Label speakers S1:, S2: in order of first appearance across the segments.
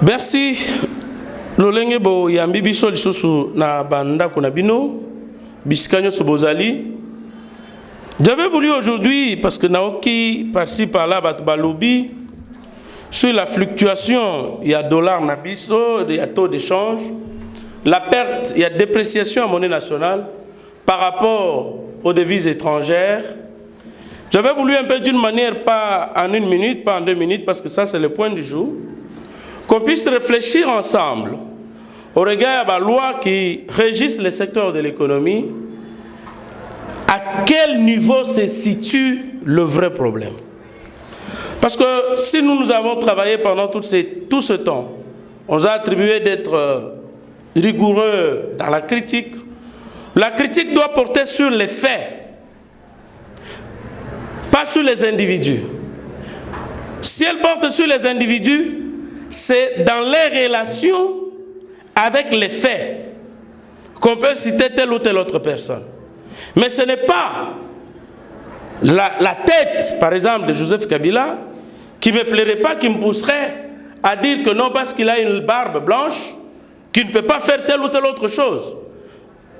S1: Merci. Lolenge bo yambi biso lisusu na banda konabino biskanyo sobozali. J'avais voulu aujourd'hui, parce que Naoki par-ci par-là balobi sur la fluctuation, il y a dollar nabiso, il y a taux d'échange, la perte, il y a dépréciation à monnaie nationale par rapport aux devises étrangères. J'avais voulu un peu d'une manière, pas en 1 minute, pas en 2 minutes, parce que ça c'est le point du jour, qu'on puisse réfléchir ensemble au regard de la loi qui régisse le secteur de l'économie, à quel niveau se situe le vrai problème. Parce que si nous avons travaillé pendant tout ce temps, on nous a attribué d'être rigoureux dans la critique doit porter sur les faits, pas sur les individus. Si elle porte sur les individus, c'est dans les relations avec les faits qu'on peut citer telle ou telle autre personne. Mais ce n'est pas la tête, par exemple, de Joseph Kabila qui ne me plairait pas, qui me pousserait à dire que non, parce qu'il a une barbe blanche, qu'il ne peut pas faire telle ou telle autre chose.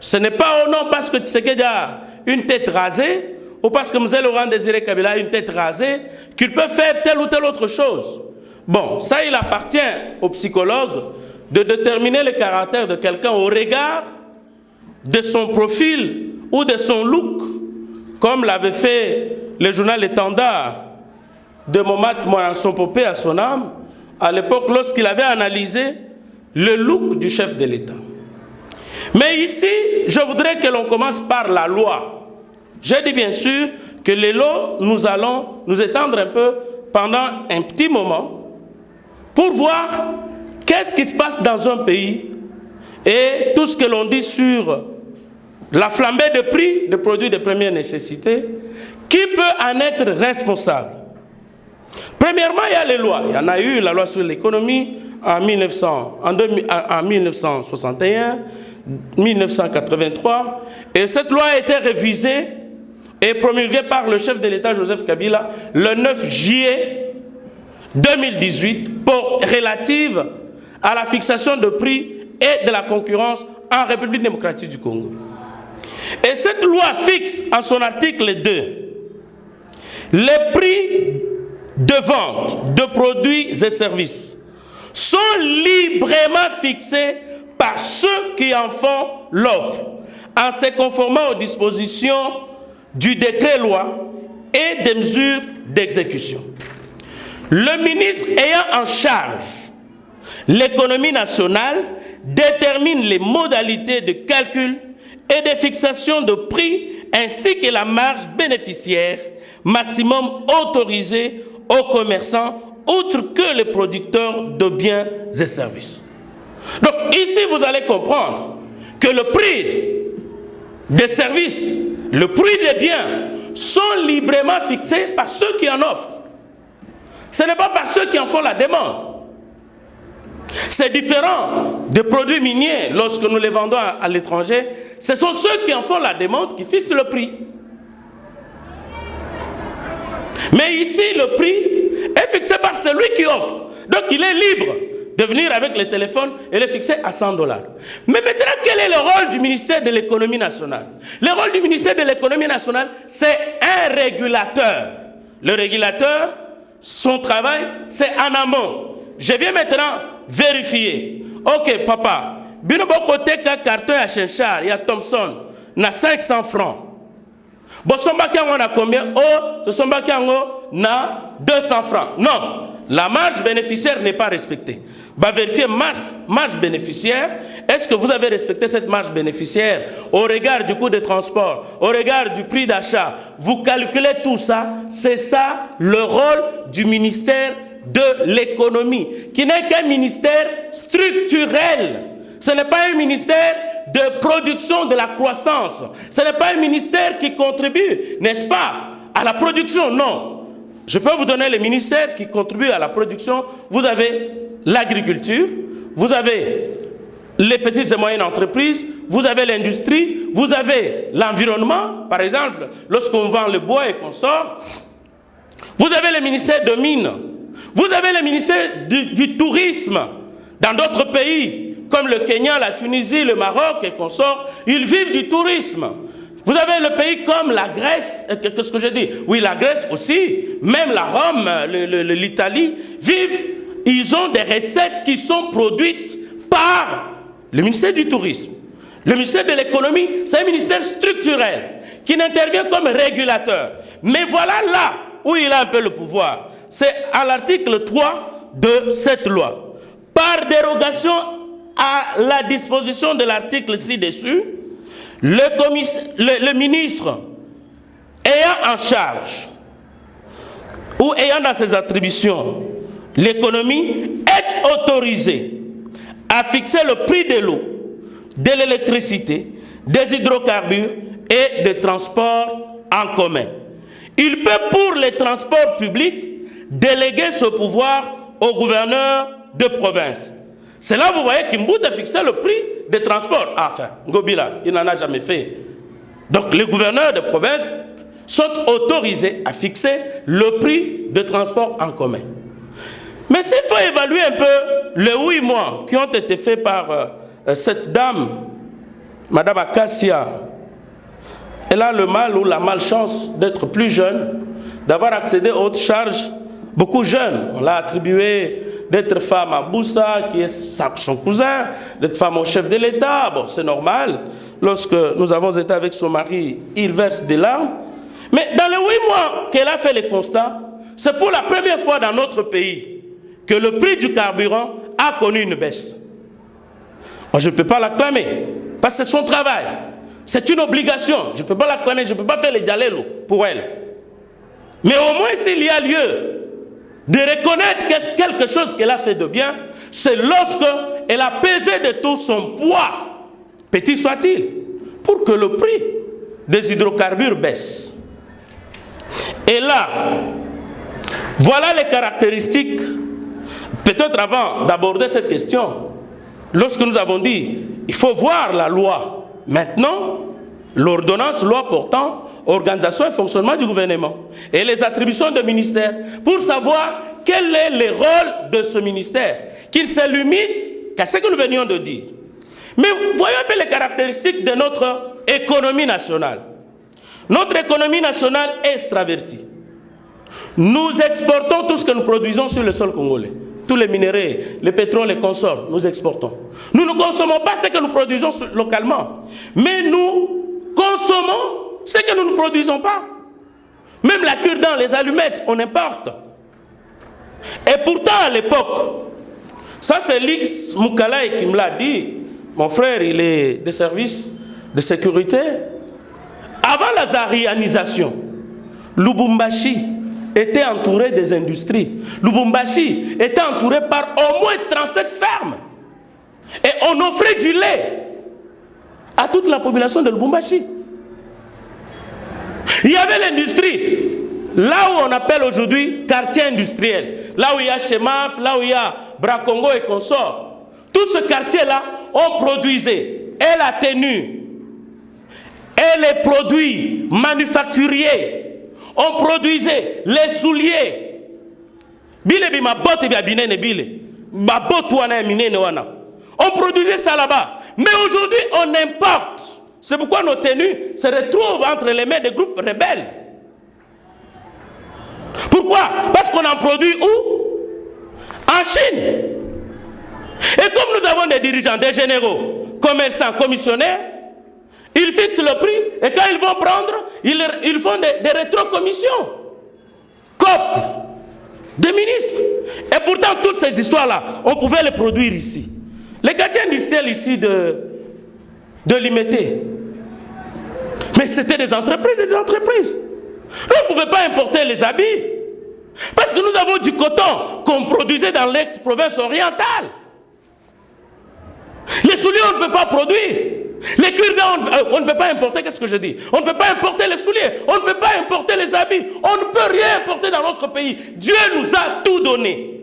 S1: Ce n'est pas au nom parce que Tshisekedi a une tête rasée, ou parce que M. Laurent Désiré Kabila a une tête rasée, qu'il peut faire telle ou telle autre chose. Bon, ça, il appartient aux psychologues de déterminer le caractère de quelqu'un au regard de son profil ou de son look, comme l'avait fait le journal Étendard de Momat Moranson Popé à son âme, à l'époque lorsqu'il avait analysé le look du chef de l'État. Mais ici, je voudrais que l'on commence par la loi. J'ai dit bien sûr que les lois, nous allons nous étendre un peu pendant un petit moment pour voir qu'est-ce qui se passe dans un pays et tout ce que l'on dit sur la flambée de prix de produits de première nécessité, qui peut en être responsable? Premièrement, il y a les lois. Il y en a eu la loi sur l'économie en 1961, 1983, et cette loi a été révisée et promulguée par le chef de l'État Joseph Kabila le 9 juillet 2018 relative à la fixation de prix et de la concurrence en République démocratique du Congo. Et cette loi fixe en son article 2 les prix de vente de produits et services sont librement fixés par ceux qui en font l'offre, en se conformant aux dispositions du décret-loi et des mesures d'exécution. Le ministre ayant en charge l'économie nationale détermine les modalités de calcul et de fixation de prix ainsi que la marge bénéficiaire maximum autorisée aux commerçants outre que les producteurs de biens et services. Donc ici vous allez comprendre que le prix des services, le prix des biens sont librement fixés par ceux qui en offrent. Ce n'est pas par ceux qui en font la demande. C'est différent des produits miniers lorsque nous les vendons à l'étranger. Ce sont ceux qui en font la demande qui fixent le prix. Mais ici, le prix est fixé par celui qui offre. Donc il est libre de venir avec le téléphone et le fixer à 100 $. Mais maintenant, quel est le rôle du ministère de l'économie nationale? Le rôle du ministère de l'économie nationale, c'est un régulateur. Le régulateur, son travail, c'est en amont. Je viens maintenant vérifier. Ok, papa, bino côté carton à Chenchard, il y a Thomson, na 500 francs. Bosombaki on a combien? Oh, Bosombaki on a 200 francs. Non, la marge bénéficiaire n'est pas respectée. Bah vérifier marge bénéficiaire. Est-ce que vous avez respecté cette marge bénéficiaire au regard du coût de transport, au regard du prix d'achat? Vous calculez tout ça. C'est ça le rôle du ministère de l'économie, qui n'est qu'un ministère structurel. Ce n'est pas un ministère de production de la croissance. Ce n'est pas un ministère qui contribue, n'est-ce pas, à la production, non. Je peux vous donner les ministères qui contribuent à la production. Vous avez l'agriculture, vous avez les petites et moyennes entreprises, vous avez l'industrie, vous avez l'environnement, par exemple, lorsqu'on vend le bois et qu'on sort. Vous avez le ministère de mines, vous avez le ministère du tourisme, Dans d'autres pays, comme le Kenya, la Tunisie, le Maroc et consorts, ils vivent du tourisme. Vous avez le pays comme la Grèce, qu'est-ce que je dis? Oui, la Grèce aussi, même la Rome, l'Italie, ils ont des recettes qui sont produites par le ministère du Tourisme. Le ministère de l'économie, c'est un ministère structurel qui n'intervient comme régulateur. Mais voilà là où il a un peu le pouvoir. C'est à l'article 3 de cette loi. Par dérogation à la disposition de l'article ci-dessus, le ministre ayant en charge ou ayant dans ses attributions l'économie est autorisé à fixer le prix de l'eau, de l'électricité, des hydrocarbures et des transports en commun. Il peut, pour les transports publics, déléguer ce pouvoir au gouverneur de province. C'est là vous voyez qu'Imbout a fixé le prix des transports. Enfin, Ngobila, il n'en a jamais fait. Donc les gouverneurs de province sont autorisés à fixer le prix de transport en commun. Mais s'il faut évaluer un peu les 8 mois qui ont été faits par cette dame, Madame Akassia, elle a le mal ou la malchance d'être plus jeune, d'avoir accédé aux hautes charges, beaucoup jeune. On l'a attribué d'être femme à Boussa, qui est son cousin, d'être femme au chef de l'État. Bon, c'est normal. Lorsque nous avons été avec son mari, il verse des larmes. Mais dans les 8 mois qu'elle a fait les constats, c'est pour la première fois dans notre pays que le prix du carburant a connu une baisse. Moi, je ne peux pas l'acclamer, parce que c'est son travail. C'est une obligation. Je ne peux pas l'acclamer, je ne peux pas faire les dialélos pour elle. Mais au moins, s'il y a lieu de reconnaître quelque chose qu'elle a fait de bien, c'est lorsque elle a pesé de tout son poids, petit soit-il, pour que le prix des hydrocarbures baisse. Et là, voilà les caractéristiques. Peut-être avant d'aborder cette question, lorsque nous avons dit, il faut voir la loi. Maintenant, l'ordonnance loi portant organisation et fonctionnement du gouvernement et les attributions de ministère pour savoir quel est le rôle de ce ministère, qu'il ne se limite qu'à ce que nous venions de dire. Mais voyons un peu les caractéristiques de notre économie nationale. Notre économie nationale est extravertie. Nous exportons tout ce que nous produisons sur le sol congolais. Tous les minéraux, les pétroles, les consorts, nous exportons. Nous ne consommons pas ce que nous produisons localement, mais nous consommons ce que nous ne produisons pas. Même la cure-dent, les allumettes, on importe. Et pourtant, à l'époque, ça c'est Lix Moukalaï qui me l'a dit, mon frère, il est des services de sécurité. Avant la zarianisation, Lubumbashi était entouré des industries. Lubumbashi était entouré par au moins 37 fermes. Et on offrait du lait à toute la population de Lubumbashi. Il y avait l'industrie, là où on appelle aujourd'hui quartier industriel, là où il y a Chemaf, là où il y a Bracongo et consorts. Tout ce quartier-là, on produisait et la tenue, et les produits manufacturiers. On produisait les souliers. On produisait ça là-bas. Mais aujourd'hui, on importe. C'est pourquoi nos tenues se retrouvent entre les mains des groupes rebelles. Pourquoi? Parce qu'on en produit où? En Chine. Et comme nous avons des dirigeants, des généraux, commerçants, commissionnaires, ils fixent le prix et quand ils vont prendre, ils font des rétrocommissions. COP, des ministres. Et pourtant, toutes ces histoires-là, on pouvait les produire ici. Les gardiens du ciel ici de Limité, mais c'était des entreprises et des entreprises. On ne pouvait pas importer les habits. Parce que nous avons du coton qu'on produisait dans l'ex-province orientale. Les souliers, on ne peut pas produire. Les cure-dents, on ne peut pas importer, qu'est-ce que je dis? On ne peut pas importer les souliers, on ne peut pas importer les habits, on ne peut rien importer dans notre pays. Dieu nous a tout donné.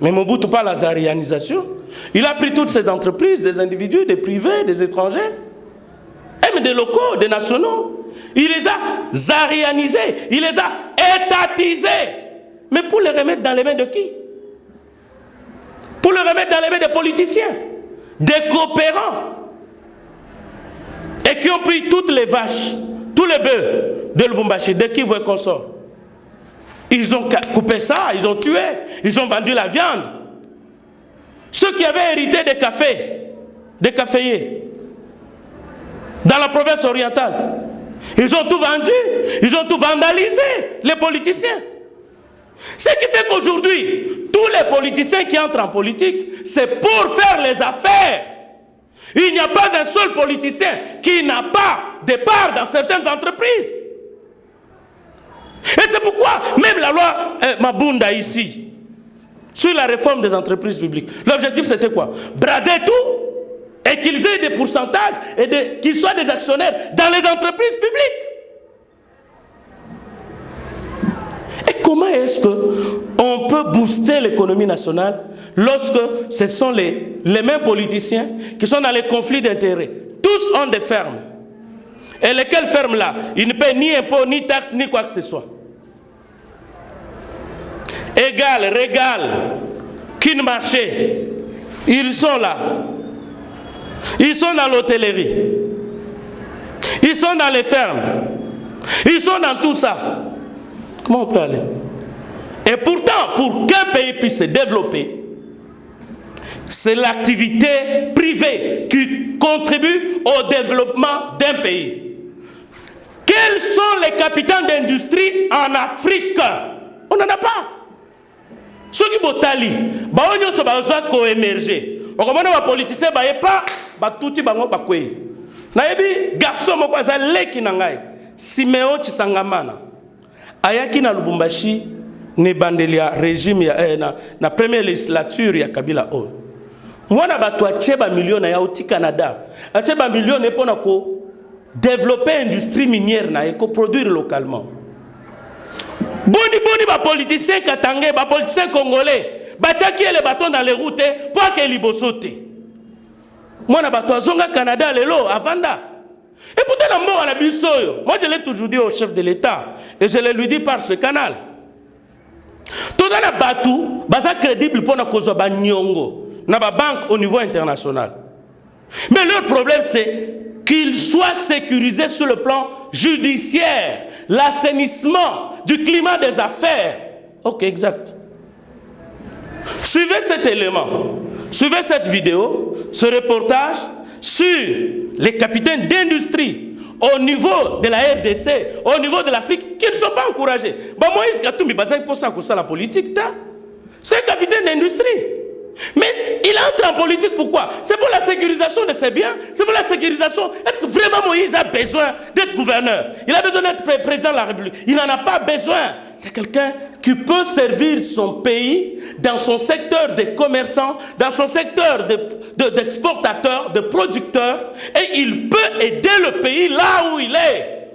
S1: Mais Mobutu pas la zarianisation. Il a pris toutes ces entreprises, des individus, des privés, des étrangers, et même des locaux, des nationaux. Il les a zarianisés, il les a étatisés. Mais pour les remettre dans les mains de qui? pour le remettre dans les mains des politiciens, des coopérants, et qui ont pris toutes les vaches, tous les bœufs de Lubumbashi, de Kivu et consorts. Ils ont coupé ça, ils ont tué, ils ont vendu la viande. Ceux qui avaient hérité des cafés, des caféiers, dans la province orientale, ils ont tout vendu, ils ont tout vandalisé, les politiciens. Ce qui fait qu'aujourd'hui, tous les politiciens qui entrent en politique, c'est pour faire les affaires. Il n'y a pas un seul politicien qui n'a pas de part dans certaines entreprises. Et c'est pourquoi même la loi Mabunda ici, sur la réforme des entreprises publiques, l'objectif c'était quoi? Brader tout et qu'ils aient des pourcentages et qu'ils soient des actionnaires dans les entreprises publiques. Et comment est-ce qu'on peut booster l'économie nationale lorsque ce sont les mêmes politiciens qui sont dans les conflits d'intérêts? Tous ont des fermes. Et lesquelles fermes-là, ils ne paient ni impôts, ni taxes, ni quoi que ce soit. Égal, régal, qu'une marché, ils sont là. Ils sont dans l'hôtellerie. Ils sont dans les fermes. Ils sont dans tout ça. Comment on peut aller? Et pourtant, pour qu'un pays puisse se développer, c'est l'activité privée qui contribue au développement d'un pays. Quels sont les capitaines d'industrie en Afrique? On n'en a pas. Ceux qui botali, baonyo so bazoa ko-émerger. On commence à politiciens, bah pas, bah tout y bango bah quoi. Naebi garçon moko azale ki nangai. Siméon Chisangamana. Ayaki na Lubumbashi ne bandelia régime ya na première législature ya Kabila on. Mwana bato acheba millions ya uti Canada. Acheba millions ne pona ko développer industrie minière na ko produire localement. Boni ba politiciens katangé, ba politiciens congolais, ba tchaki les bâtons dans les routes pour que libosote. Mwana bato azonga Canada lelo avanda. Et pourtant dans mort à la bisoyo, moi je l'ai toujours dit au chef de l'État et je le lui dis par ce canal. Tout dans la batou, baza crédible pour na kozo ba nyongo na ba banque au niveau international. Mais leur problème c'est qu'ils soient sécurisés sur le plan judiciaire, l'assainissement du climat des affaires. Ok, exact. Suivez cet élément, suivez cette vidéo, ce reportage sur les capitaines d'industrie au niveau de la RDC, au niveau de l'Afrique, qui ne sont pas encouragés. Bah, Moïse Katumbi, c'est la politique, c'est un capitaine d'industrie. Mais il entre en politique pourquoi? C'est pour la sécurisation de ses biens, c'est pour la sécurisation. Est-ce que vraiment Moïse a besoin d'être gouverneur? Il a besoin d'être président de la République. Il n'en a pas besoin. C'est quelqu'un qui peut servir son pays dans son secteur de commerçants, dans son secteur d'exportateurs, de producteurs, et il peut aider le pays là où il est.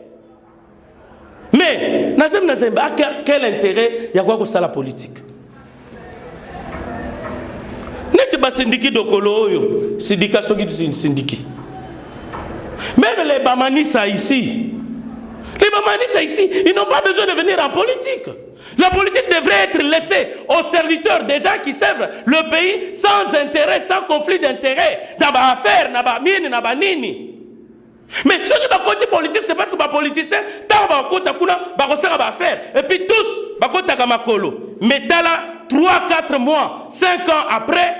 S1: Mais, Nazem, quel intérêt il y a quoi que ça la politique? Pas syndicat d'Okolo, syndicat syndicat. Même les Bamanissa ici, ils n'ont pas besoin de venir en politique. La politique devrait être laissée aux serviteurs des gens qui servent le pays sans intérêt, sans conflit d'intérêt. Dans ma affaire, dans ma mine, dans ma nini. Mais ceux qui ont côté politique, c'est pas ce que les politiciens, tant qu'ils ont affaire. Et puis tous, ils ont mais là, 3-4 mois, 5 ans après,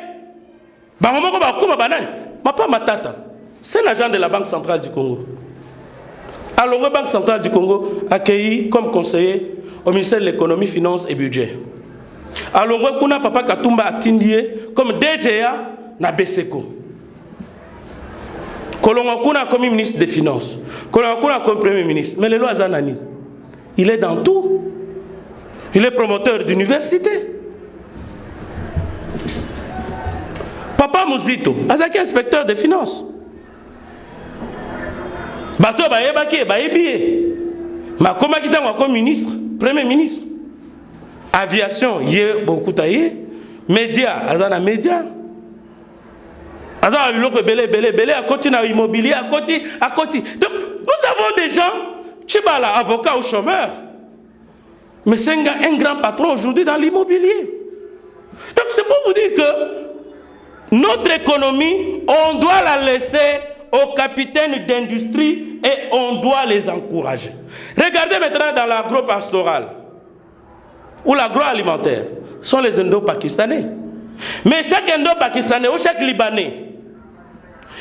S1: Papa Matata, c'est un agent de la Banque centrale du Congo. Alors, la Banque centrale du Congo a accueilli comme conseiller au ministère de l'économie, finances et budget. Alors, Papa Katumba a tindié comme DGA na Beseko. Kolongokuna comme ministre des Finances. Kolongokuna comme premier ministre. Mais le loi Zanani, il est dans tout. Il est promoteur d'université. Papa Mouzito, Azaki inspecteur des finances. Bato Bayebaki, Bayebié. Ma comment qui comme ministre, premier ministre. Aviation, yé beaucoup taillé. Média, Azana média. Azana loko belé, à côté na immobilier, à côté. Donc nous avons des gens, je sais pas là, avocats ou chômeurs. Mais c'est un grand patron aujourd'hui dans l'immobilier. Donc c'est pour vous dire que Notre économie, on doit la laisser aux capitaines d'industrie et on doit les encourager. Regardez maintenant dans l'agro-pastoral ou l'agroalimentaire, ce sont les Indo-Pakistanais. Mais chaque Indo-Pakistanais ou chaque Libanais,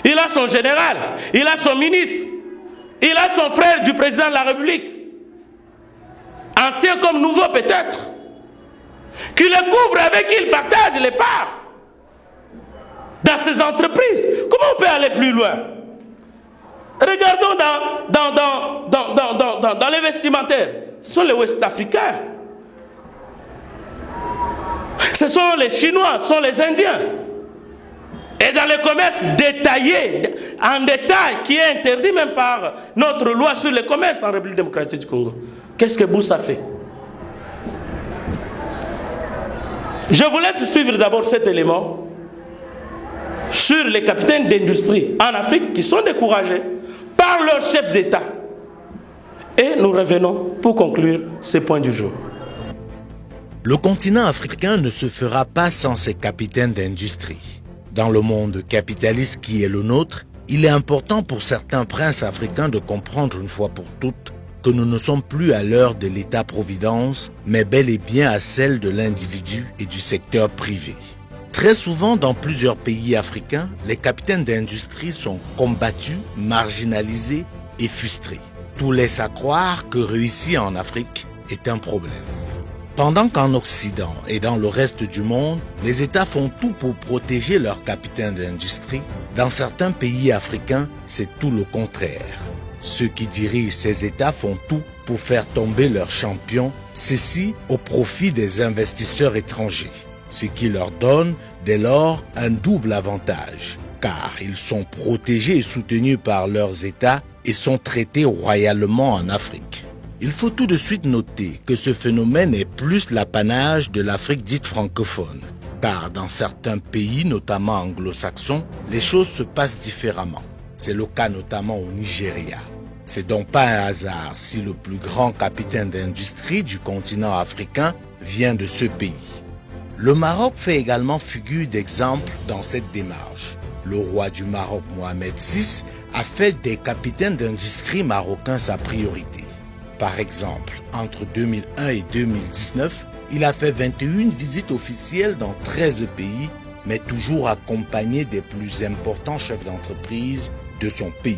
S1: il a son général, il a son ministre, il a son frère du président de la République, ancien comme nouveau peut-être, qui le couvre, avec qui il partage les parts dans ces entreprises. Comment on peut aller plus loin? Regardons dans les vestimentaires. Ce sont les Ouest-Africains. Ce sont les Chinois, ce sont les Indiens. Et dans le commerce détaillé, en détail, qui est interdit même par notre loi sur le commerce en République démocratique du Congo, qu'est-ce que Boussa fait? Je vous laisse suivre d'abord cet élément sur les capitaines d'industrie en Afrique qui sont découragés par leur chef d'État. Et nous revenons pour conclure ce point du jour.
S2: Le continent africain ne se fera pas sans ses capitaines d'industrie. Dans le monde capitaliste qui est le nôtre, il est important pour certains princes africains de comprendre une fois pour toutes que nous ne sommes plus à l'heure de l'État-providence, mais bel et bien à celle de l'individu et du secteur privé. Très souvent, dans plusieurs pays africains, les capitaines d'industrie sont combattus, marginalisés et frustrés. Tout laisse à croire que réussir en Afrique est un problème. Pendant qu'en Occident et dans le reste du monde, les États font tout pour protéger leurs capitaines d'industrie, dans certains pays africains, c'est tout le contraire. Ceux qui dirigent ces États font tout pour faire tomber leurs champions, ceci au profit des investisseurs étrangers, ce qui leur donne dès lors un double avantage, car ils sont protégés et soutenus par leurs États et sont traités royalement en Afrique. Il faut tout de suite noter que ce phénomène est plus l'apanage de l'Afrique dite francophone, car dans certains pays, notamment anglo-saxons, les choses se passent différemment. C'est le cas notamment au Nigeria. C'est donc pas un hasard si le plus grand capitaine d'industrie du continent africain vient de ce pays. Le Maroc fait également figure d'exemple dans cette démarche. Le roi du Maroc, Mohamed VI, a fait des capitaines d'industrie marocains sa priorité. Par exemple, entre 2001 et 2019, il a fait 21 visites officielles dans 13 pays, mais toujours accompagné des plus importants chefs d'entreprise de son pays.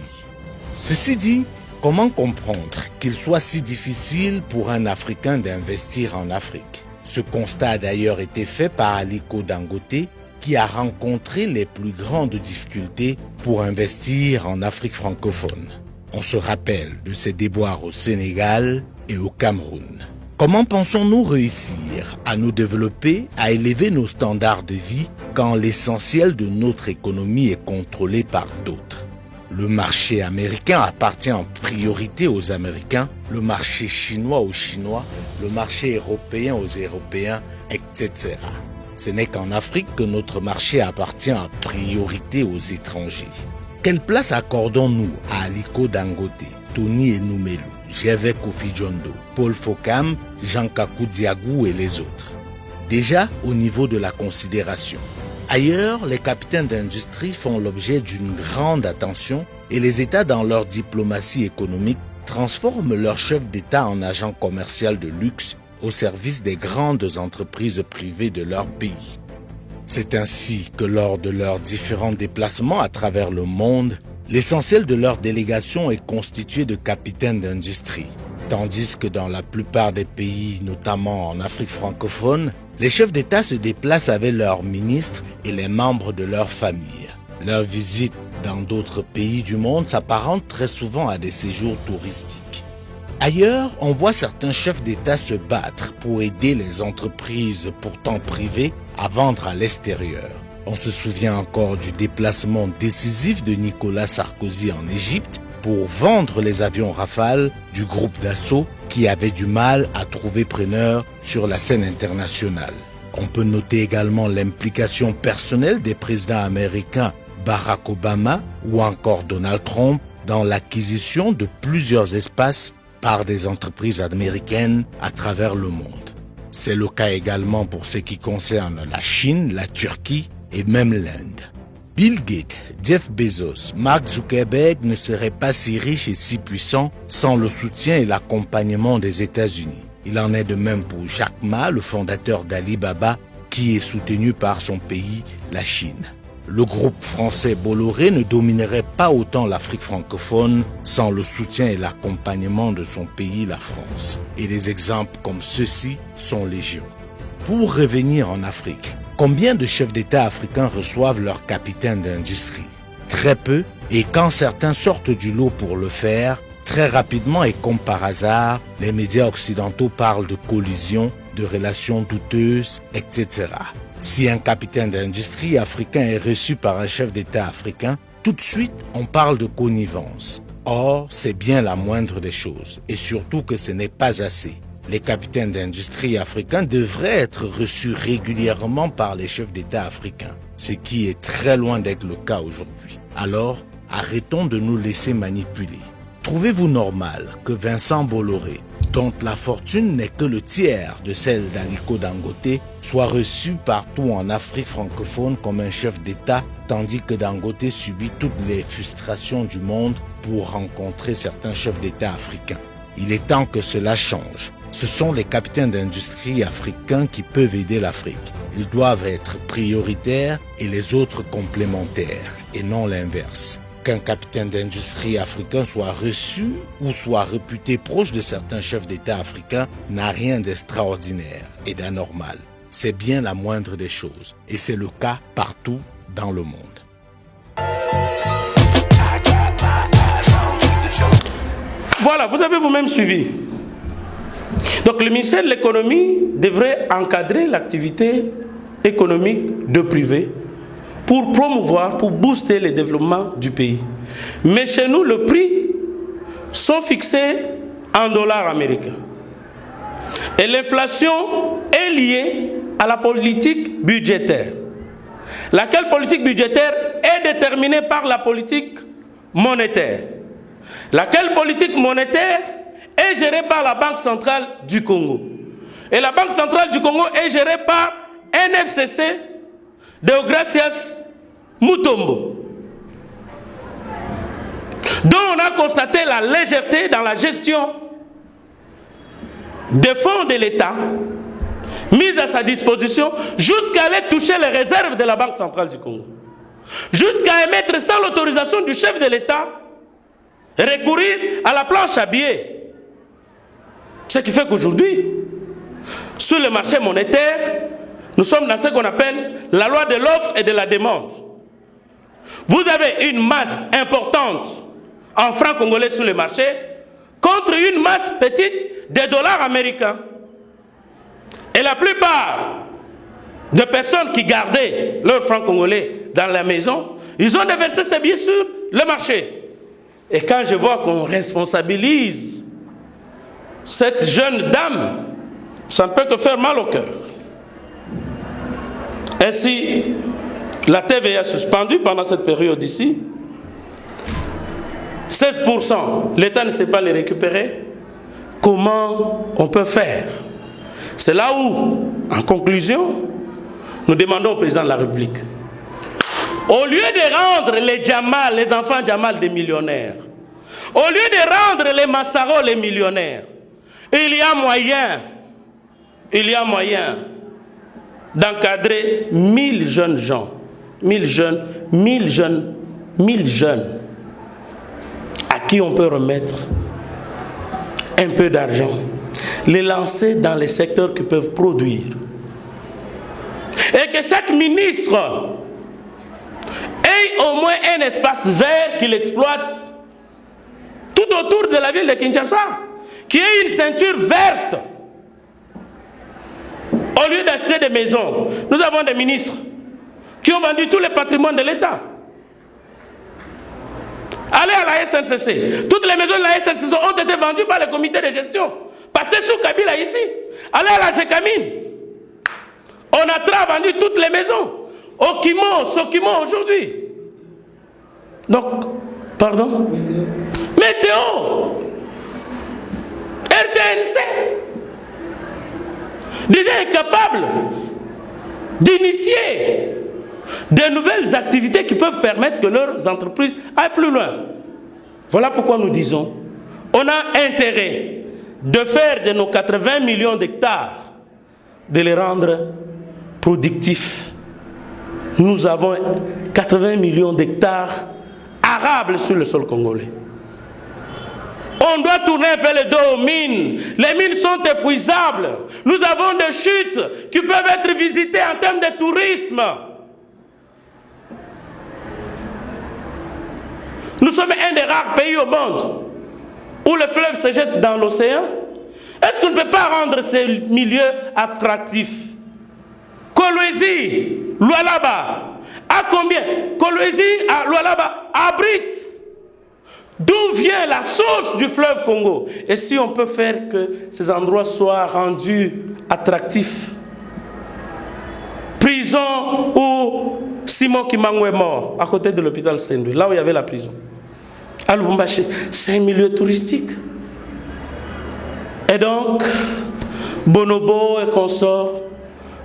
S2: Ceci dit, comment comprendre qu'il soit si difficile pour un Africain d'investir en Afrique? Ce constat a d'ailleurs été fait par Aliko Dangote, qui a rencontré les plus grandes difficultés pour investir en Afrique francophone. On se rappelle de ses déboires au Sénégal et au Cameroun. Comment pensons-nous réussir à nous développer, à élever nos standards de vie quand l'essentiel de notre économie est contrôlé par d'autres? Le marché américain appartient en priorité aux Américains, le marché chinois aux Chinois, le marché européen aux Européens, etc. Ce n'est qu'en Afrique que notre marché appartient en priorité aux étrangers. Quelle place accordons-nous à Aliko Dangote, Tony Enoumelu, Gervais Kofi Djondo, Paul Fokam, Jean Kakou Diagou et les autres? Déjà au niveau de la considération. Ailleurs, les capitaines d'industrie font l'objet d'une grande attention et les États dans leur diplomatie économique transforment leurs chefs d'État en agents commerciaux de luxe au service des grandes entreprises privées de leur pays. C'est ainsi que lors de leurs différents déplacements à travers le monde, l'essentiel de leur délégation est constitué de capitaines d'industrie, tandis que dans la plupart des pays, notamment en Afrique francophone, les chefs d'État se déplacent avec leurs ministres et les membres de leur famille. Leurs visites dans d'autres pays du monde s'apparentent très souvent à des séjours touristiques. Ailleurs, on voit certains chefs d'État se battre pour aider les entreprises pourtant privées à vendre à l'extérieur. On se souvient encore du déplacement décisif de Nicolas Sarkozy en Égypte pour vendre les avions Rafale du groupe Dassault qui avait du mal à trouver preneur sur la scène internationale. On peut noter également l'implication personnelle des présidents américains Barack Obama ou encore Donald Trump dans l'acquisition de plusieurs espaces par des entreprises américaines à travers le monde. C'est le cas également pour ce qui concerne la Chine, la Turquie et même l'Inde. Bill Gates, Jeff Bezos, Mark Zuckerberg ne seraient pas si riches et si puissants sans le soutien et l'accompagnement des États-Unis. Il en est de même pour Jack Ma, le fondateur d'Alibaba, qui est soutenu par son pays, la Chine. Le groupe français Bolloré ne dominerait pas autant l'Afrique francophone sans le soutien et l'accompagnement de son pays, la France. Et des exemples comme ceux-ci sont légion. Pour revenir en Afrique, combien de chefs d'État africains reçoivent leur capitaine d'industrie? Très peu, et quand certains sortent du lot pour le faire, très rapidement et comme par hasard, les médias occidentaux parlent de collision, de relations douteuses, etc. Si un capitaine d'industrie africain est reçu par un chef d'État africain, tout de suite on parle de connivence. Or, c'est bien la moindre des choses, et surtout que ce n'est pas assez. Les capitaines d'industrie africains devraient être reçus régulièrement par les chefs d'État africains, ce qui est très loin d'être le cas aujourd'hui. Alors, arrêtons de nous laisser manipuler. Trouvez-vous normal que Vincent Bolloré, dont la fortune n'est que le tiers de celle d'Aliko Dangote, soit reçu partout en Afrique francophone comme un chef d'État, tandis que Dangote subit toutes les frustrations du monde pour rencontrer certains chefs d'État africains? Il est temps que cela change. Ce sont les capitaines d'industrie africains qui peuvent aider l'Afrique. Ils doivent être prioritaires et les autres complémentaires, et non l'inverse. Qu'un capitaine d'industrie africain soit reçu ou soit réputé proche de certains chefs d'État africains n'a rien d'extraordinaire et d'anormal. C'est bien la moindre des choses, et c'est le cas partout dans le monde.
S1: Voilà, vous avez vous-même suivi. Donc le ministère de l'économie devrait encadrer l'activité économique de privé pour promouvoir, pour booster le développement du pays. Mais chez nous, les prix sont fixés en dollars américains. Et l'inflation est liée à la politique budgétaire. Laquelle politique budgétaire est déterminée par la politique monétaire. Laquelle politique monétaire est gérée par la Banque centrale du Congo. Et la Banque centrale du Congo est gérée par NFCC, Deogracias Mutombo, dont on a constaté la légèreté dans la gestion des fonds de l'État mis à sa disposition jusqu'à aller toucher les réserves de la Banque centrale du Congo, jusqu'à émettre sans l'autorisation du chef de l'État recourir à la planche à billets. Ce qui fait qu'aujourd'hui, sur le marché monétaire, nous sommes dans ce qu'on appelle la loi de l'offre et de la demande. Vous avez une masse importante en francs congolais sur le marché contre une masse petite des dollars américains. Et la plupart des personnes qui gardaient leurs francs congolais dans la maison, ils ont déversé ces billets sur le marché. Et quand je vois qu'on responsabilise cette jeune dame, ça ne peut que faire mal au cœur. Ainsi, la TVA suspendue pendant cette période ici, 16%, l'État ne sait pas les récupérer. Comment on peut faire? C'est là où, en conclusion, nous demandons au président de la République, au lieu de rendre les Djamal, les enfants Djamal des millionnaires, au lieu de rendre les Massaro les millionnaires, il y a moyen d'encadrer 1000 jeunes gens, 1000 jeunes, à qui on peut remettre un peu d'argent, les lancer dans les secteurs qui peuvent produire. Et que chaque ministre ait au moins un espace vert qu'il exploite tout autour de la ville de Kinshasa, qui ait une ceinture verte. Au lieu d'acheter des maisons, nous avons des ministres qui ont vendu tous les patrimoines de l'État. Allez à la SNCC. Toutes les maisons de la SNCC ont été vendues par le comité de gestion. Passez sous Kabila ici. Allez à la Gécamine. On a vendu toutes les maisons. Okimo, Sokimo aujourd'hui. Donc, pardon? Météo. RTNC. Déjà incapable d'initier de nouvelles activités qui peuvent permettre que leurs entreprises aillent plus loin. Voilà pourquoi nous disons, on a intérêt de faire de nos 80 millions d'hectares, de les rendre productifs. Nous avons 80 millions d'hectares arables sur le sol congolais. On doit tourner un peu le dos aux mines. Les mines sont épuisables. Nous avons des chutes qui peuvent être visitées en termes de tourisme. Nous sommes un des rares pays au monde où le fleuve se jette dans l'océan. Est-ce qu'on ne peut pas rendre ces milieux attractifs? Kolwezi, Lualaba, à combien? Kolwezi, à Lualaba, abrite. D'où vient la source du fleuve Congo? Et si on peut faire que ces endroits soient rendus attractifs? Prison où Simon Kimangou est mort, à côté de l'hôpital Saint-Louis, là où il y avait la prison. À Lubumbashi, c'est un milieu touristique. Et donc, Bonobo et consorts,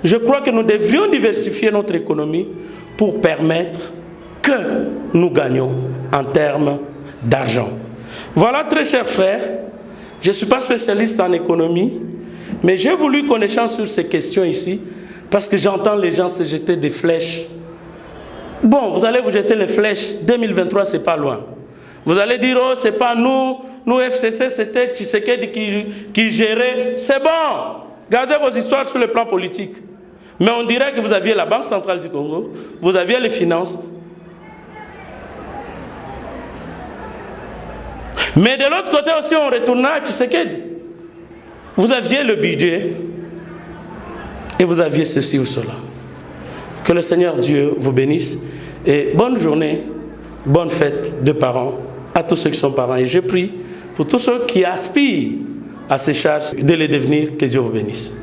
S1: je crois que nous devrions diversifier notre économie pour permettre que nous gagnions en termes d'argent. Voilà, très chers frères, je ne suis pas spécialiste en économie, mais j'ai voulu qu'on échange sur ces questions ici, parce que j'entends les gens se jeter des flèches. Bon, vous allez vous jeter les flèches, 2023, c'est pas loin. Vous allez dire, oh, c'est pas nous, nous FCC, c'était Tshisekedi qui gérait. C'est bon, gardez vos histoires sur le plan politique. Mais on dirait que vous aviez la Banque centrale du Congo, vous aviez les finances. Mais de l'autre côté aussi, on retournera à Tshisekedi. Vous aviez le budget et vous aviez ceci ou cela. Que le Seigneur Dieu vous bénisse et bonne journée, bonne fête de parents à tous ceux qui sont parents. Et je prie pour tous ceux qui aspirent à ces charges de les devenir, que Dieu vous bénisse.